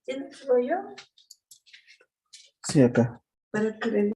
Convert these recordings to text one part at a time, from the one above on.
¿Tienes rollo? Sí, acá. Para que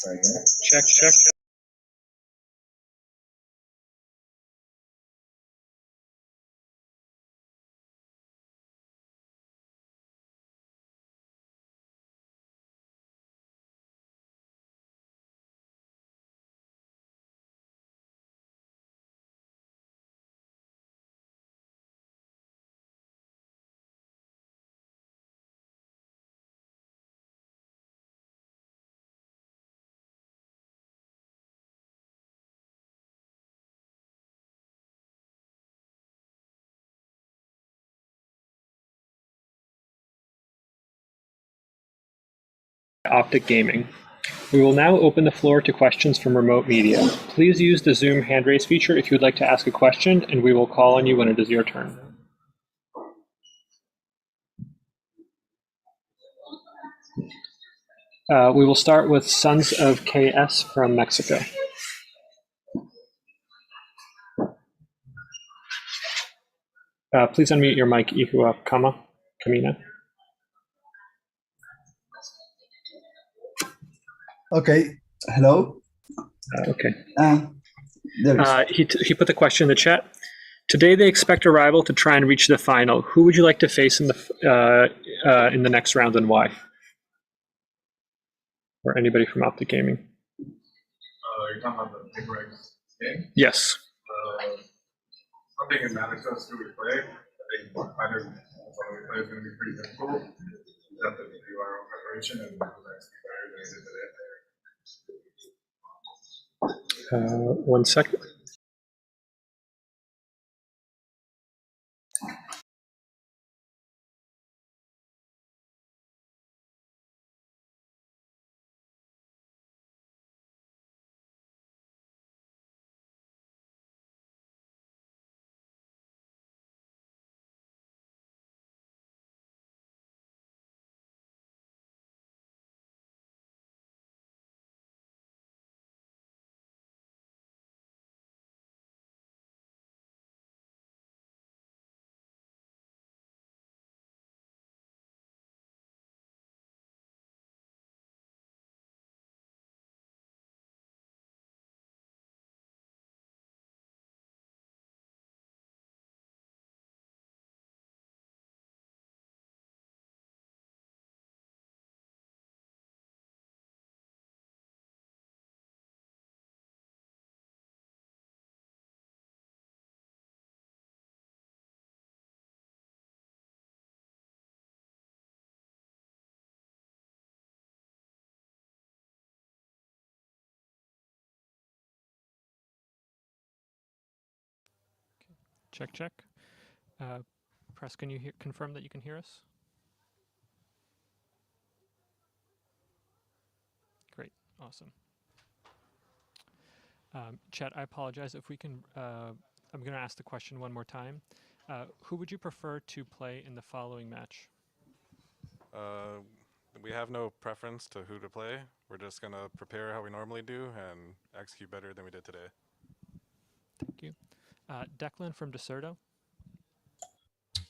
Check, check. OpTic Gaming. We will now open the floor to questions from remote media. Please use the Zoom hand raise feature if you would like to ask a question, and we will call on you when it is your turn. We will start with Sons of KS from Mexico. Please unmute your mic, Ihua Kamina. Okay. Hello. Okay. There He put the question in the chat. Today they expect a rival to try and reach the final. Who would you like to face in the next round, and why? Or anybody from OpTic Gaming? You're talking about the Reykjavik game? Yes. I think it matters to us who we play. I think either one we play is going to be pretty difficult. We have to do our own preparation and do next better than we did today. 1 second. Check, check. Press, can you confirm that you can hear us? Great, awesome. Chet, I apologize if we can, I'm going to ask the question one more time. Who would you prefer to play in the following match? We have no preference to who to play. We're just going to prepare how we normally do and execute better than we did today. Thank you. Declan from Deserto.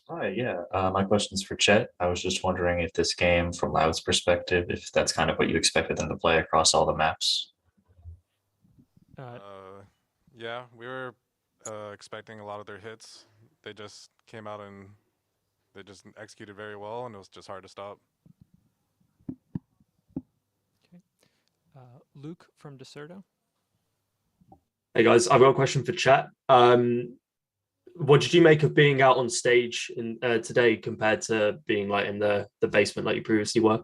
Hi, yeah. My question's for Chet. I was just wondering if this game, from Loud's perspective, if that's kind of what you expected them to play across all the maps. Yeah, we were expecting a lot of their hits. They just came out and they just executed very well, and it was just hard to stop. Okay. Luke from Deserto. Hey guys, I've got a question for chat. What did you make of being out on stage today compared to being like in the basement like you previously were?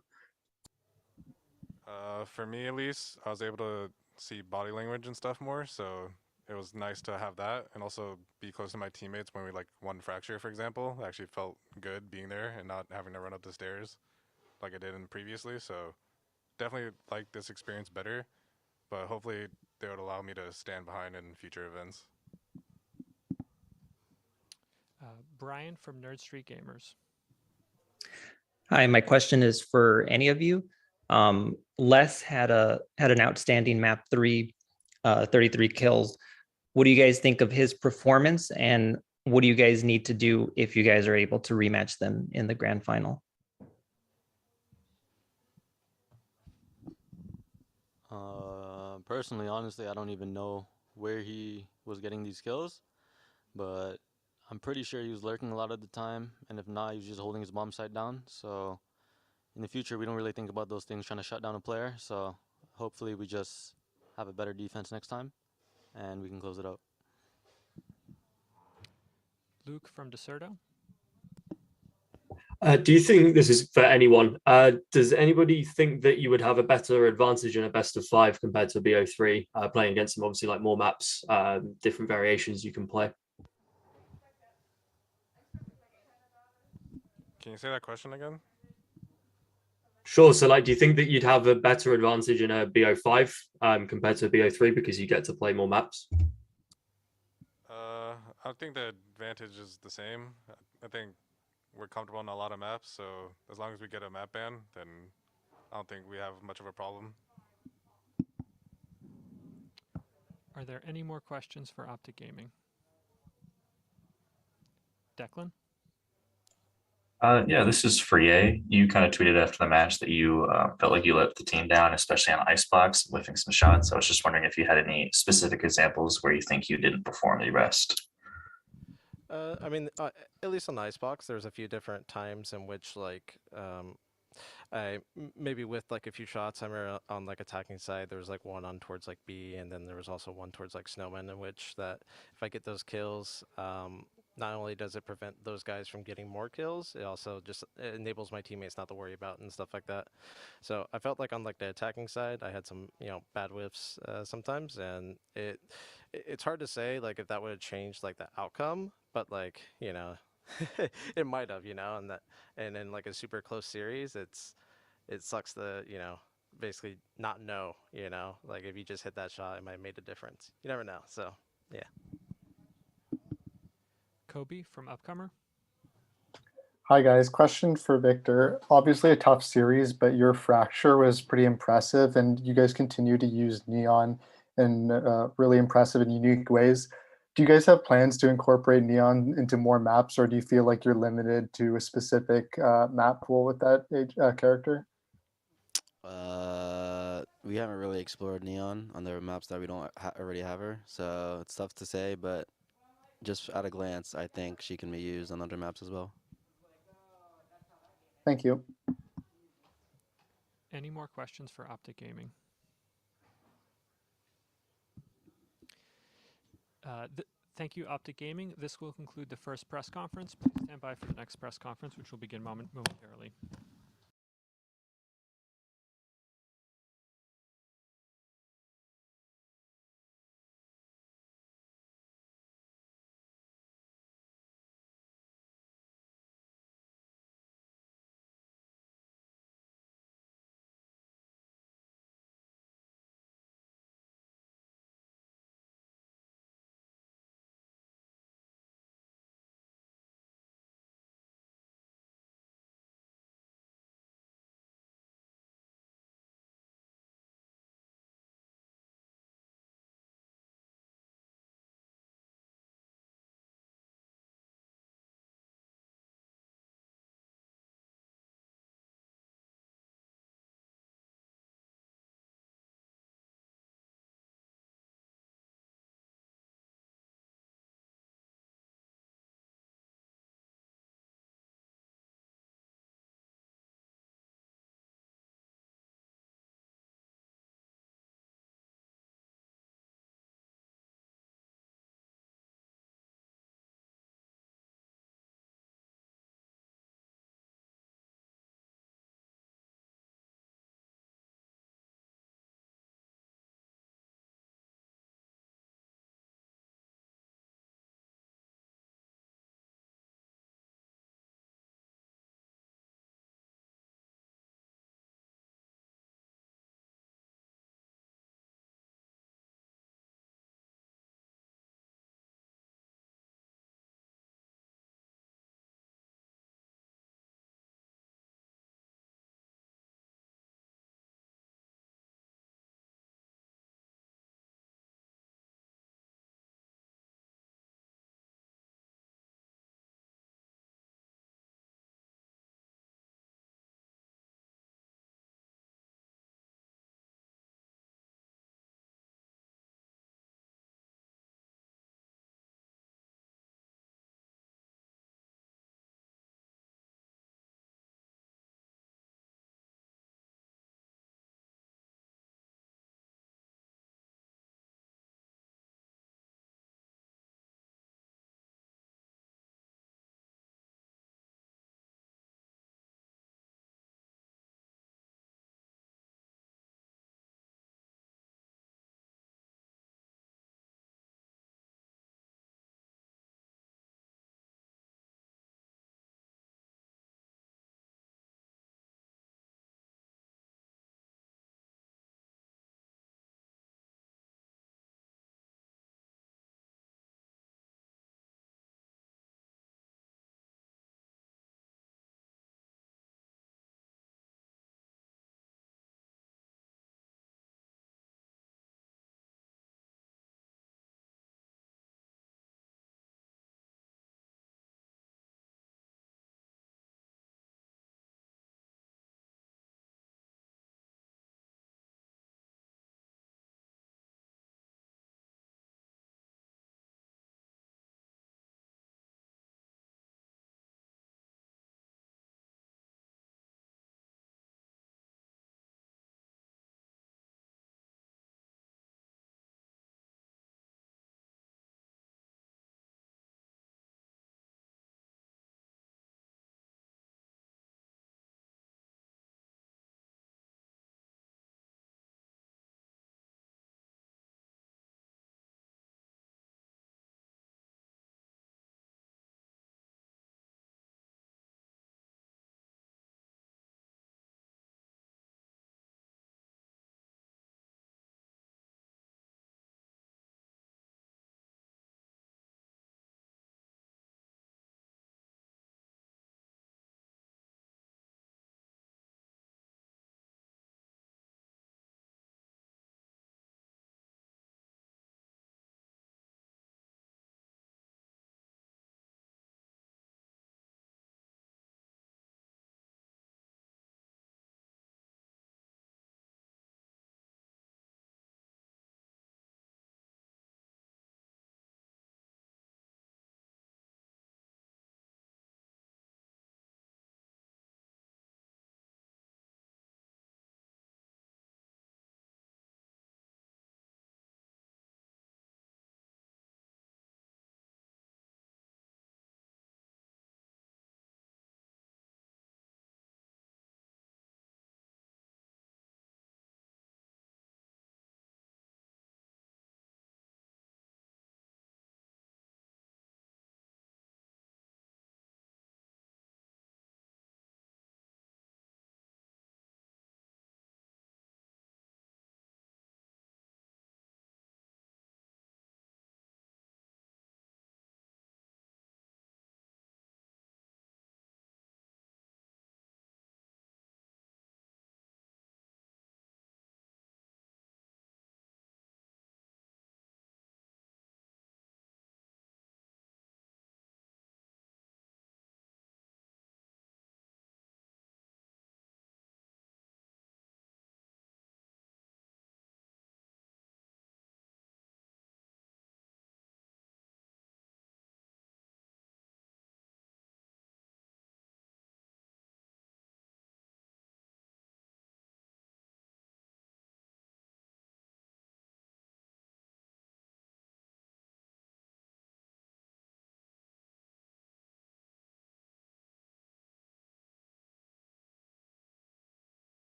For me at least, I was able to see body language and stuff more, so it was nice to have that and also be close to my teammates when we like won Fracture, for example. I actually felt good being there and not having to run up the stairs like I did previously, so definitely like this experience better, but hopefully they would allow me to stand behind in future events. Brian from Nerd Street Gamers. Hi, my question is for any of you. Les had an outstanding map 3, 33 kills. What do you guys think of his performance, and what do you guys need to do if you guys are able to rematch them in the grand final? Personally, honestly, I don't even know where he was getting these kills, but I'm pretty sure he was lurking a lot of the time, and if not, he was just holding his bomb site down. So in the future, we don't really think about those things trying to shut down a player. So hopefully we just have a better defense next time, and we can close it out. Luke from Deserto. Do you think this is for anyone? Does anybody think that you would have a better advantage in a best of 5 compared to a BO3, playing against them? Obviously, like more maps, different variations you can play. Can you say that question again? Sure. So, like, do you think that you'd have a better advantage in a BO5 compared to a BO3 because you get to play more maps? I think the advantage is the same. I think we're comfortable on a lot of maps, so as long as we get a map ban, then I don't think we have much of a problem. Are there any more questions for OpTic Gaming? Declan? Yeah, this is for Ye. You kind of tweeted after the match that you felt like you let the team down, especially on Icebox, whiffing some shots. I was just wondering if you had any specific examples where you think you didn't perform the rest. I mean, at least on Icebox, there's a few different times in which like maybe with like a few shots, I remember on like attacking side, there was like one on towards like B, and then there was also one towards like Snowman, in which that if I get those kills, not only does it prevent those guys from getting more kills, it also just enables my teammates not to worry about and stuff like that. So I felt like on like the attacking side, I had some bad whiffs sometimes, and it's hard to say like if that would have changed like the outcome, but like it might have, and in like a super close series, it sucks to basically not know, like if you just hit that shot, it might have made a difference. You never know. So yeah. Kobe from Upcomer. Hi guys, question for Victor. Obviously a tough series, but your fracture was pretty impressive, and you guys continue to use Neon in really impressive and unique ways. Do you guys have plans to incorporate Neon into more maps, or do you feel like you're limited to a specific map pool with that character? We haven't really explored Neon on the maps that we don't already have her, so it's tough to say, but just at a glance, I think she can be used on other maps as well. Thank you. Any more questions for OpTic Gaming? Thank you, OpTic Gaming. This will conclude the first press conference. Please stand by for the next press conference, which will begin momentarily.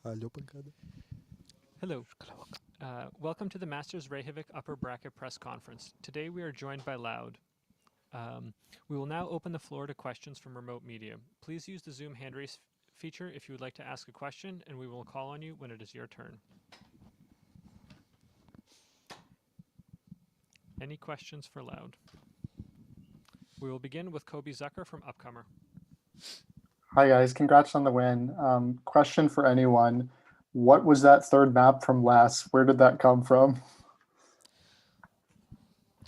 Valeu, pancada. Hello. Welcome to the Masters Reykjavik Upper Bracket Press Conference. Today we are joined by Loud. We will now open the floor to questions from remote media. Please use the Zoom hand raise feature if you would like to ask a question, and we will call on you when it is your turn. Any questions for Loud? We will begin with Kobe Zucker from Upcomer. Hi guys, congrats on the win. Question for anyone. What was that third map from Les? Where did that come from?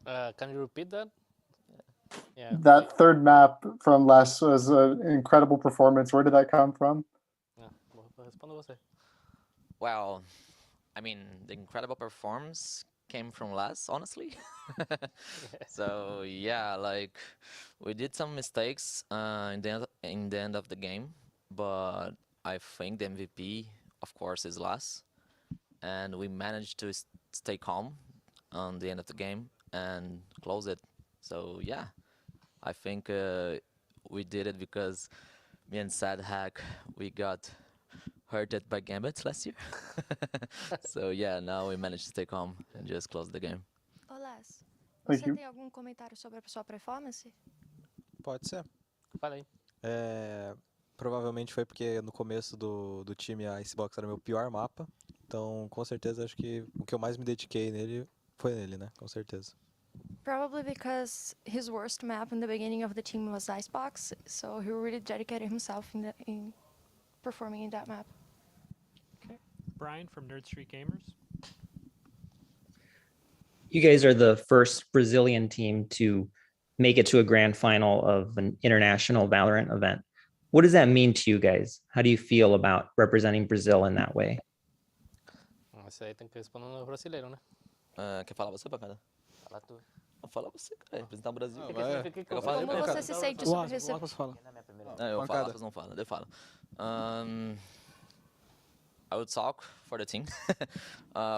Can you repeat that? Yeah. That third map from Les was an incredible performance. Where did that come from? Well, I mean, the incredible performance came from Les, honestly. So yeah, like we did some mistakes in the end of the game, but I think the MVP, of course, is Les, and we managed to stay calm on the end of the game and close it. So yeah, I think we did it because me and Sad Hack, we got hurted by Gambits last year. So yeah, now we managed to stay calm and just close the game. Olá, Thank você you. tem algum comentário sobre a sua performance? Pode ser. Fala aí. Provavelmente foi porque no começo do time a Icebox era o meu pior mapa. Então, com certeza, acho que o que eu mais me dediquei nele foi nele, né? Com certeza. Probably because his worst map in the beginning of the team was Icebox, so he really dedicated himself in performing in that map. Okay. Brian from Nerd Street Gamers. You guys are the first Brazilian team to make it to a grand final of an international Valorant event. What does that mean to you guys? How do you feel about representing Brazil in that way? Esse aí tem que responder no brasileiro, né? Quer falar você, Bacana? Fala tu. Fala você, cara. Representar o Brasil. Como você se sente sobre receber? Eu falo, Aspas não fala, eu falo. I would talk for the team.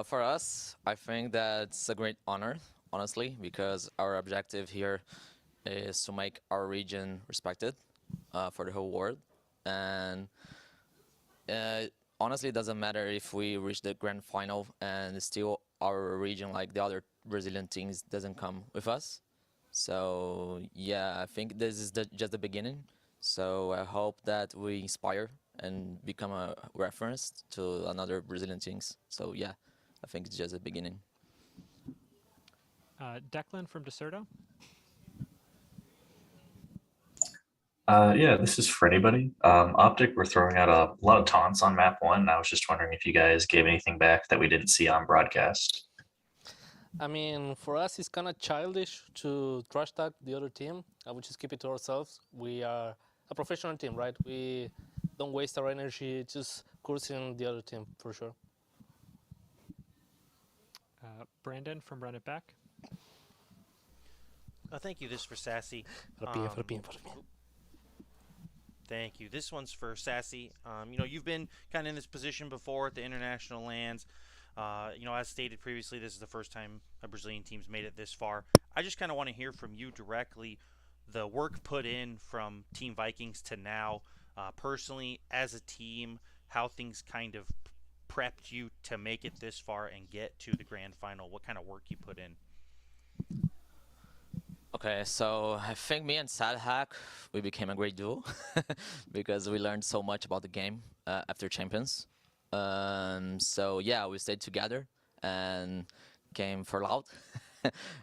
For us, I think that's a great honor, honestly, because our objective here is to make our region respected for the whole world. And honestly, it doesn't matter if we reach the grand final and still our region, like the other Brazilian teams, doesn't come with us. So yeah, I think this is just the beginning. So I hope that we inspire and become a reference to another Brazilian teams. So yeah, I think it's just the beginning. Declan from Deserto. Yeah, this is for anybody. OpTic, we're throwing out a lot of taunts on map 1. I was just wondering if you guys gave anything back that we didn't see on broadcast. I mean, for us, it's kind of childish to trash talk the other team. I would just keep it to ourselves. We are a professional team, right? We don't waste our energy just cursing the other team, for sure. Brandon from Run It Back. Thank you. This is for Sassy. Thank you. This one's for Sassy. You know, you've been kind of in this position before at the international lands. You know, as stated previously, this is the first time a Brazilian team's made it this far. I just kind of want to hear from you directly the work put in from Team Vikings to now, personally, as a team, how things kind of prepped you to make it this far and get to the grand final, what kind of work you put in. Okay, so I think me and Sadhack, we became a great duo because we learned so much about the game after Champions. So yeah, we stayed together and came for Loud.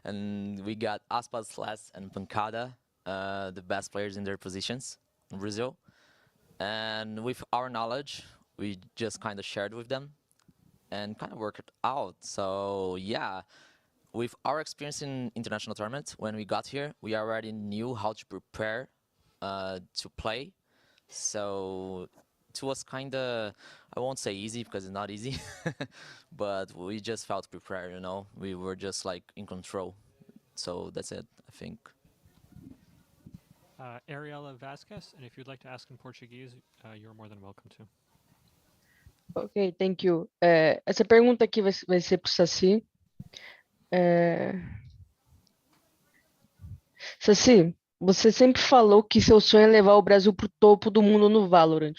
And we got Aspas, Slash, and Pancada, the best players in their positions in Brazil. And with our knowledge, we just kind of shared with them and kind of worked it out. So yeah, with our experience in international tournaments, when we got here, we already knew how to prepare to play. So it was kind of, I won't say easy because it's not easy, but we just felt prepared, you know? We were just like in control. So that's it, I think. Ariela Vasquez, and if you'd like to ask in Portuguese, you're more than welcome to. Ok, thank you. Essa pergunta aqui vai ser para o Saci. Saci, você sempre falou que seu sonho é levar o Brasil para o topo do mundo no Valorant.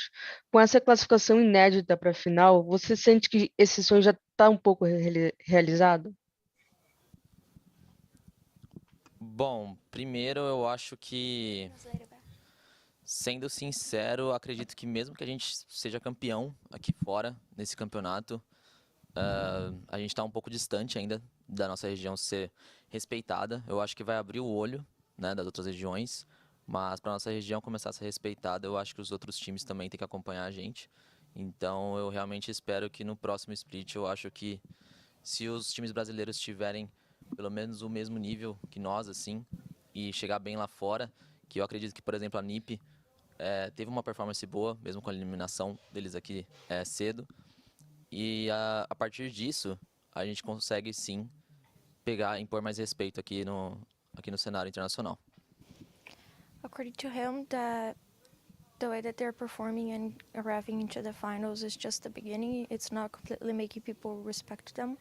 Com essa classificação inédita para a final, você sente que esse sonho já está um pouco realizado? Bom, primeiro eu acho que, sendo sincero, acredito que mesmo que a gente seja campeão aqui fora, nesse campeonato, a gente está um pouco distante ainda da nossa região ser respeitada. Eu acho que vai abrir o olho, né, das outras regiões, mas para nossa região começar a ser respeitada, eu acho que os outros times também têm que acompanhar a gente. Então eu realmente espero que no próximo split, eu acho que se os times brasileiros tiverem pelo menos o mesmo nível que nós, assim, e chegar bem lá fora, que eu acredito que, por exemplo, a NiP teve uma performance boa, mesmo com a eliminação deles aqui cedo, e a partir disso, a gente consegue sim pegar e impor mais respeito aqui no cenário internacional. According to him, that the way that they're performing and arriving into the finals is just the beginning. It's not completely making people respect them.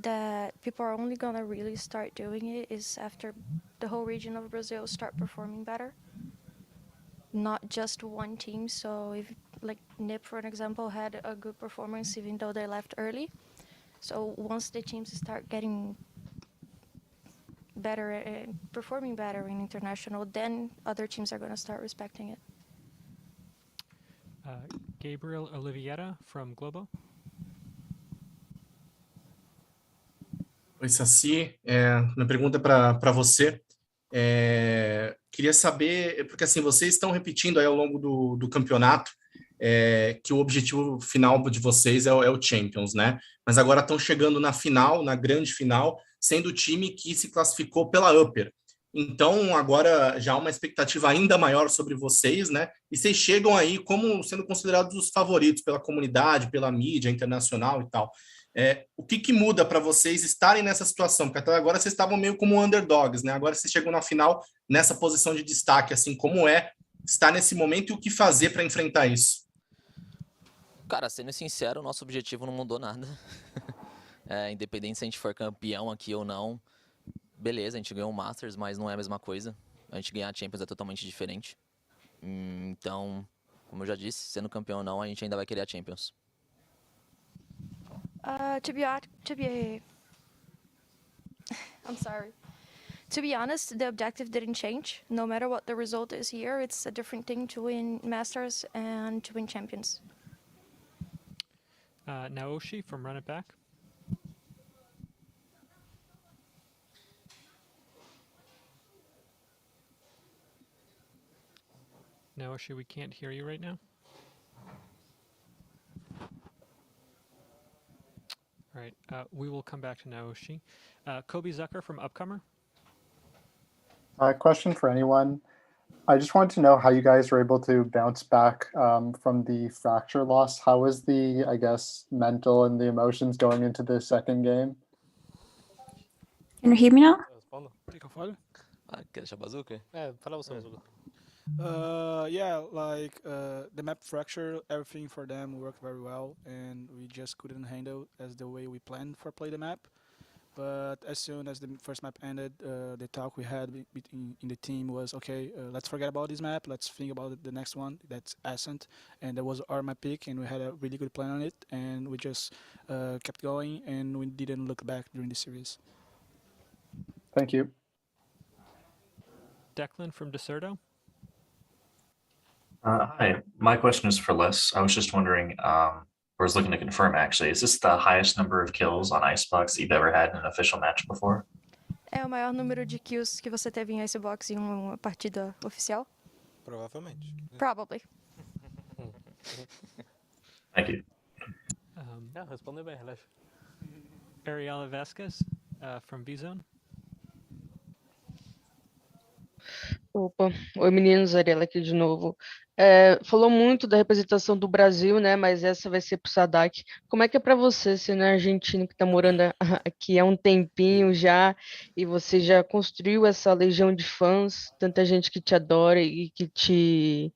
That people are only gonna really start doing it is after the whole region of Brazil start performing better. Not just one team. So if like NiP, for an example, had a good performance even though they left early. So once the teams start getting better and performing better in international, then other teams are going to start respecting it. Gabriel Oliveira from Globo. Oi, Saci. Minha pergunta é para você. Queria saber, porque assim, vocês estão repetindo aí ao longo do campeonato que o objetivo final de vocês é o Champions, né? Mas agora estão chegando na final, na grande final, sendo o time que se classificou pela Upper. Então, agora já há uma expectativa ainda maior sobre vocês, né? E vocês chegam aí como sendo considerados os favoritos pela comunidade, pela mídia internacional e tal. O que muda para vocês estarem nessa situação? Porque até agora vocês estavam meio como underdogs, né? Agora vocês chegam na final nessa posição de destaque, assim, como estar nesse momento e o que fazer para enfrentar isso? Cara, sendo sincero, o nosso objetivo não mudou nada. Independente se a gente for campeão aqui ou não, beleza, a gente ganhou o Masters, mas não é a mesma coisa. A gente ganhar a Champions é totalmente diferente. Então, como eu já disse, sendo campeão ou não, a gente ainda vai querer a Champions. I'm sorry. To be honest, the objective didn't change. No matter what the result is here, it's a different thing to win Masters and to win Champions. Naoshi from Run It Back. Naoshi, we can't hear you right now. All right, we will come back to Naoshi. Kobe Zucker from Upcomer. Question for anyone. I just wanted to know how you guys were able to bounce back from the fracture loss. How was the, I guess, mental and the emotions going into the second game? Can you hear me now? Quer que eu fale? Quer deixar Bazooka? Fala você, Bazooka. The map fracture, everything for them worked very well, and we just couldn't handle as the way we planned for play the map. But as soon as the first map ended, the talk we had in the team was, okay, let's forget about this map, let's think about the next one, that's Ascent, and that was our map pick, and we had a really good plan on it, and we just kept going, and we didn't look back during the series. Thank you. Declan from Deserto. Hi, my question is for Les. I was just wondering, I was looking to confirm actually, is this the highest number of kills on Icebox that you've ever had in an official match before? É o maior número de kills que você teve em Icebox em uma partida oficial? Provavelmente. Probably. Thank you. Respondeu bem, relaxa. Ariela Vasquez from V-Zone. Opa, oi meninos, Ariela aqui de novo. Falou muito da representação do Brasil, né? Mas essa vai ser pro Sadak. Como é que é para você, sendo argentino que tá morando aqui há um tempinho já, e você já construiu essa legião de fãs, tanta gente que te adora e que te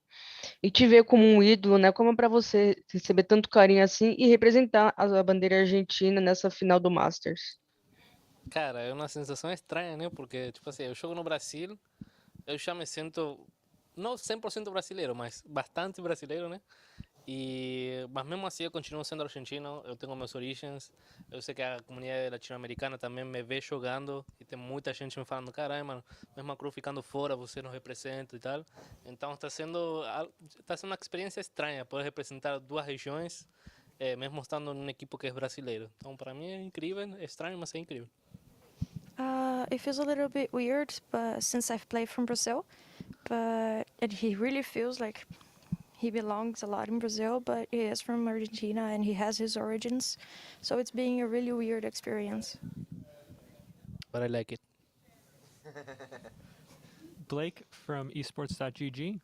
vê como um ídolo, né? Como é para você receber tanto carinho assim e representar a bandeira argentina nessa final do Masters? Cara, é uma sensação estranha, né? Porque, tipo assim, eu jogo no Brasil, eu já me sinto, não 100% brasileiro, mas bastante brasileiro, né? Mas mesmo assim eu continuo sendo argentino, eu tenho meus origens, eu sei que a comunidade latino-americana também me vê jogando e tem muita gente me falando, caralho, mano, mesmo a Cruz ficando fora, você nos representa e tal. Então está sendo uma experiência estranha poder representar duas regiões, mesmo estando num equipo que é brasileiro. Então para mim é incrível, é estranho, mas é incrível. It feels a little bit weird, but since I've played from Brazil, and he really feels like he belongs a lot in Brazil, but he is from Argentina and he has his origins, so it's being a really weird experience. But I like it. Blake from esports.gg.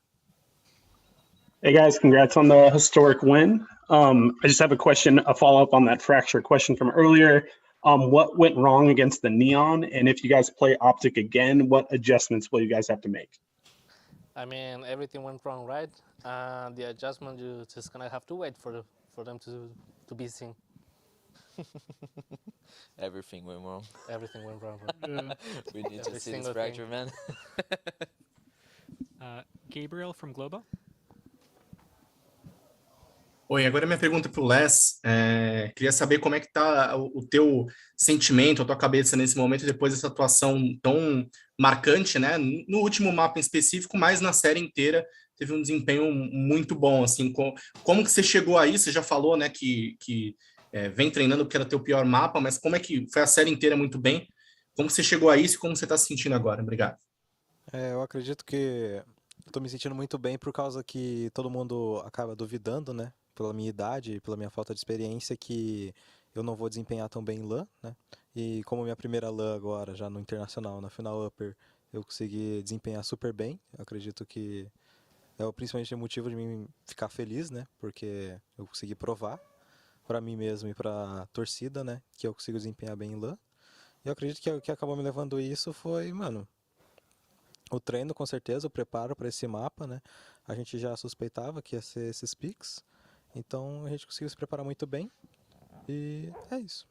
Hey guys, congrats on the historic win. I just have a question, a follow-up on that fracture question from earlier. What went wrong against the Neon? And if you guys play OpTic again, what adjustments will you guys have to make? I mean, everything went wrong, right? The adjustment, you just gonna have to wait for them to be seen. Everything went wrong. Everything went wrong. We need to see this fracture, man. Gabriel from Globo. Oi, agora minha pergunta para o Les. Queria saber como é que está o teu sentimento, a tua cabeça nesse momento, depois dessa atuação tão marcante, né? No último mapa em específico, mas na série inteira, teve um desempenho muito bom. Assim, como que você chegou aí? Você já falou, né, que vem treinando porque era teu pior mapa, mas como é que foi a série inteira muito bem? Como você chegou a isso e como você está se sentindo agora? Obrigado. Eu acredito que estou me sentindo muito bem por causa que todo mundo acaba duvidando, né? Pela minha idade, pela minha falta de experiência, que eu não vou desempenhar tão bem em LAN, né? E como minha primeira LAN agora, já no Internacional, na Final Upper, eu consegui desempenhar super bem. Eu acredito que é principalmente o motivo de mim ficar feliz, né? Porque eu consegui provar para mim mesmo e para a torcida, né? Que eu consigo desempenhar bem em LAN. E eu acredito que o que acabou me levando isso foi, mano, o treino, com certeza, o preparo para esse mapa, né? A gente já suspeitava que ia ser esses picks. Então a gente conseguiu se preparar muito bem e é isso.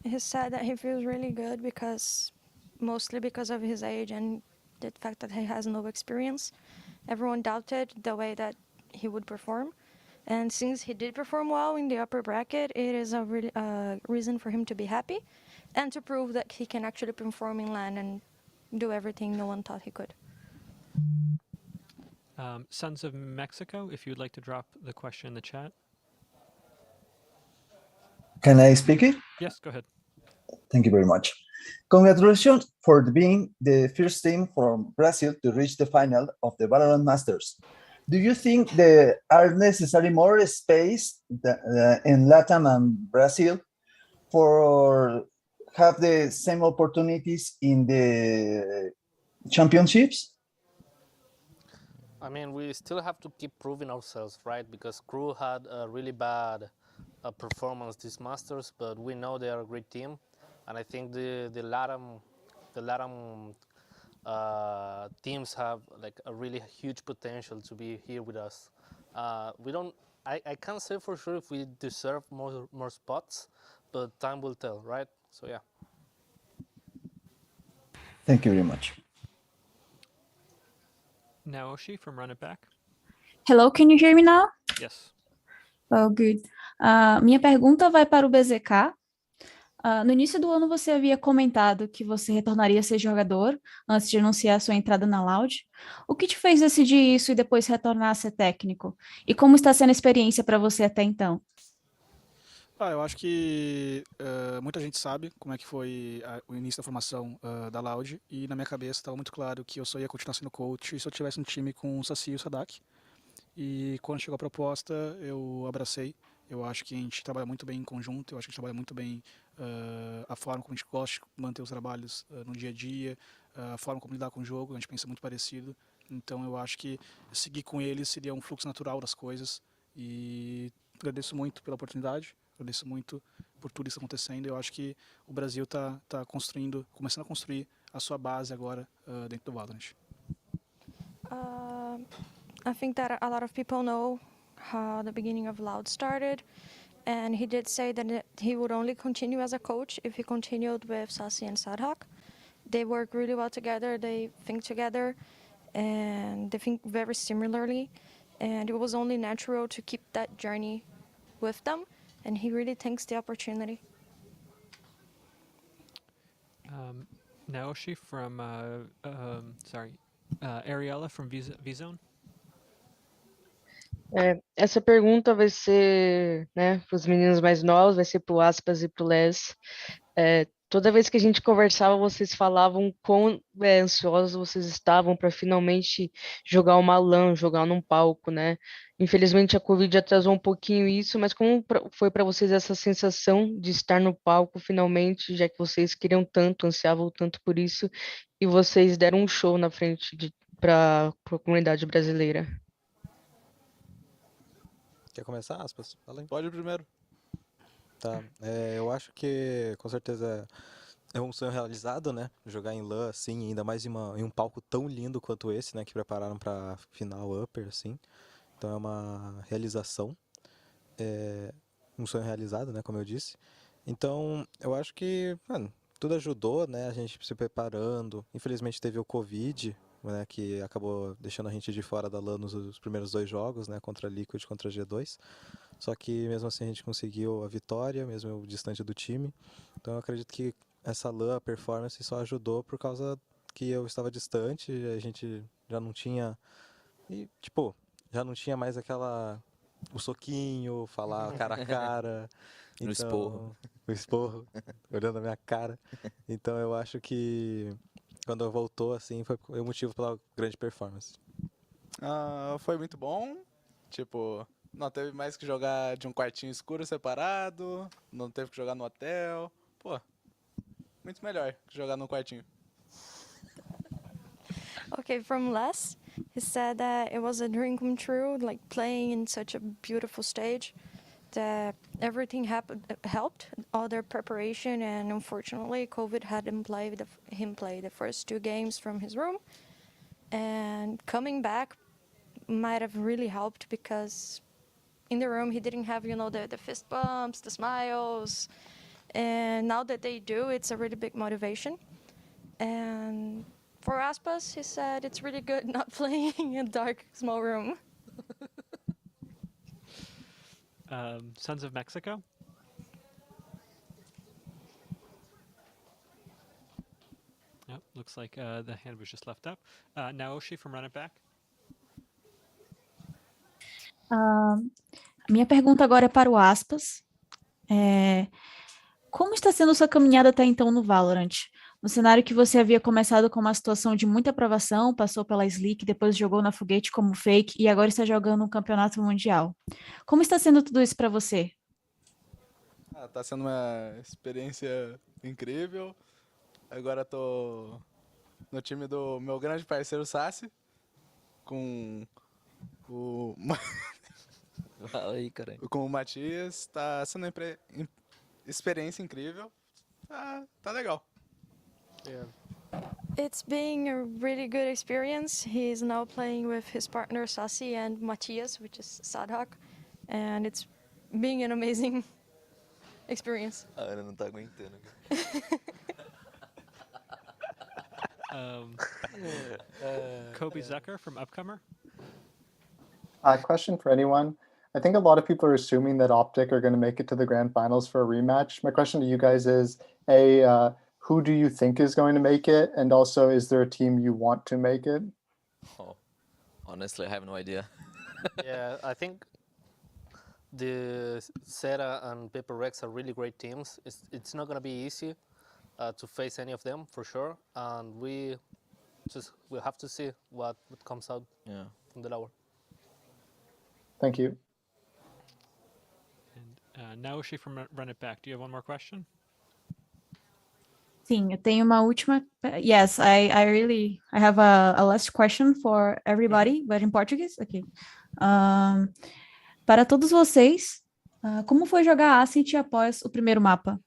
He said that he feels really good mostly because of his age and the fact that he has no experience. Everyone doubted the way that he would perform. And since he did perform well in the upper bracket, it is a really reason for him to be happy and to prove that he can actually perform in LAN and do everything no one thought he could. Sons of Mexico, if you'd like to drop the question in the chat. Can I speak it? Yes, go ahead. Thank you very much. Congratulations for being the first team from Brazil to reach the final of the Valorant Masters. Do you think there are necessary more space in Latin and Brazil for have the same opportunities in the championships? I mean, we still have to keep proving ourselves, right? Because Crew had a really bad performance this Masters, but we know they are a great team, and I think the LATAM teams have like a really huge potential to be here with us. I can't say for sure if we deserve more spots, but time will tell, right? So yeah. Thank you very much. Naoshi from Run It Back. Hello, can you hear me now? Yes. Oh, good. Minha pergunta vai para o BZK. No início do ano, você havia comentado que você retornaria a ser jogador antes de anunciar sua entrada na Loud. O que te fez decidir isso e depois retornar a ser técnico? E como está sendo a experiência para você até então? Eu acho que muita gente sabe como é que foi o início da formação da Loud, e na minha cabeça estava muito claro que eu só ia continuar sendo coach se eu tivesse um time com o Saci e o Sadak. E quando chegou a proposta, eu abracei. Eu acho que a gente trabalha muito bem em conjunto, eu acho que a gente trabalha muito bem a forma como a gente gosta de manter os trabalhos no dia a dia, a forma como lidar com o jogo, a gente pensa muito parecido. Então eu acho que seguir com eles seria um fluxo natural das coisas, e agradeço muito pela oportunidade, agradeço muito por tudo isso acontecendo. Eu acho que o Brasil está começando a construir a sua base agora dentro do Valorant. I think that a lot of people know how the beginning of Loud started, and he did say that he would only continue as a coach if he continued with Saci and Sadhak. They work really well together. They think together, and they think very similarly. And it was only natural to keep that journey with them. And he really takes the opportunity. Naoshi from, Ariella from V-Zone. Essa pergunta vai ser, né, para os meninos mais novos, vai ser para o Aspas e para o Les. Toda vez que a gente conversava, vocês falavam quão ansiosos vocês estavam para finalmente jogar uma LAN, jogar num palco, né? Infelizmente a Covid atrasou um pouquinho isso, mas como foi para vocês essa sensação de estar no palco finalmente, já que vocês queriam tanto, ansiavam tanto por isso, e vocês deram um show na frente para a comunidade brasileira? Quer começar, Aspas? Fala aí. Pode ir primeiro. Tá, eu acho que com certeza é um sonho realizado, né? Jogar em LAN, assim, ainda mais em um palco tão lindo quanto esse, né? Que prepararam pra final Upper, assim. Então é uma realização, um sonho realizado, né? Como eu disse. Então eu acho que, mano, tudo ajudou, né? A gente se preparando. Infelizmente teve o Covid, né? Que acabou deixando a gente de fora da LAN nos primeiros 2 jogos, né? Contra a Liquid e contra a G2. Só que mesmo assim a gente conseguiu a vitória, mesmo eu distante do time. Então eu acredito que essa LAN, a performance, só ajudou por causa que eu estava distante, a gente já não tinha... E, tipo, já não tinha mais o soquinho, falar cara a cara. No esporro. O esporro, olhando a minha cara. Então eu acho que quando voltou, assim, foi o motivo pela grande performance. Foi muito bom. Tipo, não teve mais que jogar de um quartinho escuro separado, não teve que jogar no hotel. Pô, muito melhor que jogar no quartinho. Okay, from Les, he said that it was a dream come true, like playing in such a beautiful stage, that everything helped, all their preparation, and unfortunately COVID had him play the first 2 games from his room, and coming back might have really helped because in the room he didn't have, the fist bumps, the smiles, and now that they do, it's a really big motivation. And for Aspas, he said it's really good not playing in a dark, small room. Sons of Mexico. Yep, looks like the hand was just left up. Naoshi from Run It Back. Minha pergunta agora é para o Aspas. Como está sendo sua caminhada até então no Valorant? No cenário que você havia começado com uma situação de muita aprovação, passou pela Slick, depois jogou na Foguete como fake e agora está jogando um campeonato mundial. Como está sendo tudo isso para você? Tá sendo uma experiência incrível. Agora tô no time do meu grande parceiro Sassi, com o Fala aí, caralho. com o Matias. Tá sendo uma experiência incrível. Tá legal. Yeah. It's been a really good experience. He's now playing with his partner Sassi and Matias, which is Sadhak, and it's being an amazing experience. A Ana não tá aguentando. Kobe Zucker from Upcomer. Question for anyone. I think a lot of people are assuming that OpTic are going to make it to the Grand Finals for a rematch. My question to you guys is, who do you think is going to make it? And also, is there a team you want to make it? Oh, honestly, I have no idea. Yeah, I think the Sera and Paper Rex are really great teams. It's not going to be easy to face any of them, for sure. And we'll have to see what comes out from the lower. Thank you. And Naoshi from Run It Back. Do you have one more question? Sim, eu tenho uma última. Yes, I have a last question for everybody, but in Portuguese. Okay. Para todos vocês, como foi jogar Ascent após o primeiro mapa?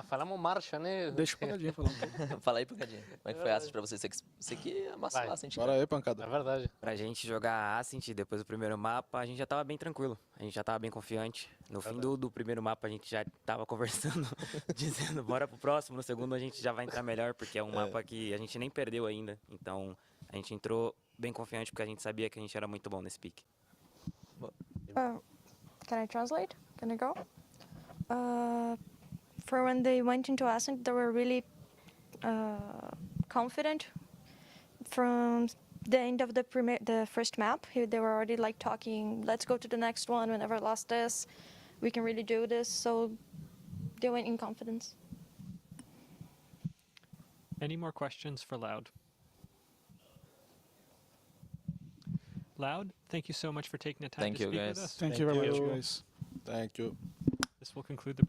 Falamos marcha, né? Deixa o Pancadinha falar um pouco. Fala aí, Pancadinha. Como é que foi essa pra você? Você que amassa lá, sente. Bora aí, Pancada. É verdade. Pra gente jogar Ascent depois do primeiro mapa, a gente já tava bem tranquilo. A gente já tava bem confiante. No fim do primeiro mapa, a gente já tava conversando, dizendo bora pro próximo. No segundo, a gente já vai entrar melhor, porque é um mapa que a gente nem perdeu ainda. Então, a gente entrou bem confiante, porque a gente sabia que a gente era muito bom nesse pick. Can I translate? Can I go? For when they went into Ascent, they were really confident. From the end of the first map, they were already like talking, let's go to the next one, we never lost this, we can really do this, so they went in confidence. Any more questions for Loud? Loud, thank you so much for taking the time Thank to you, speak guys. with us. Thank you very much, guys. Thank you. This will conclude the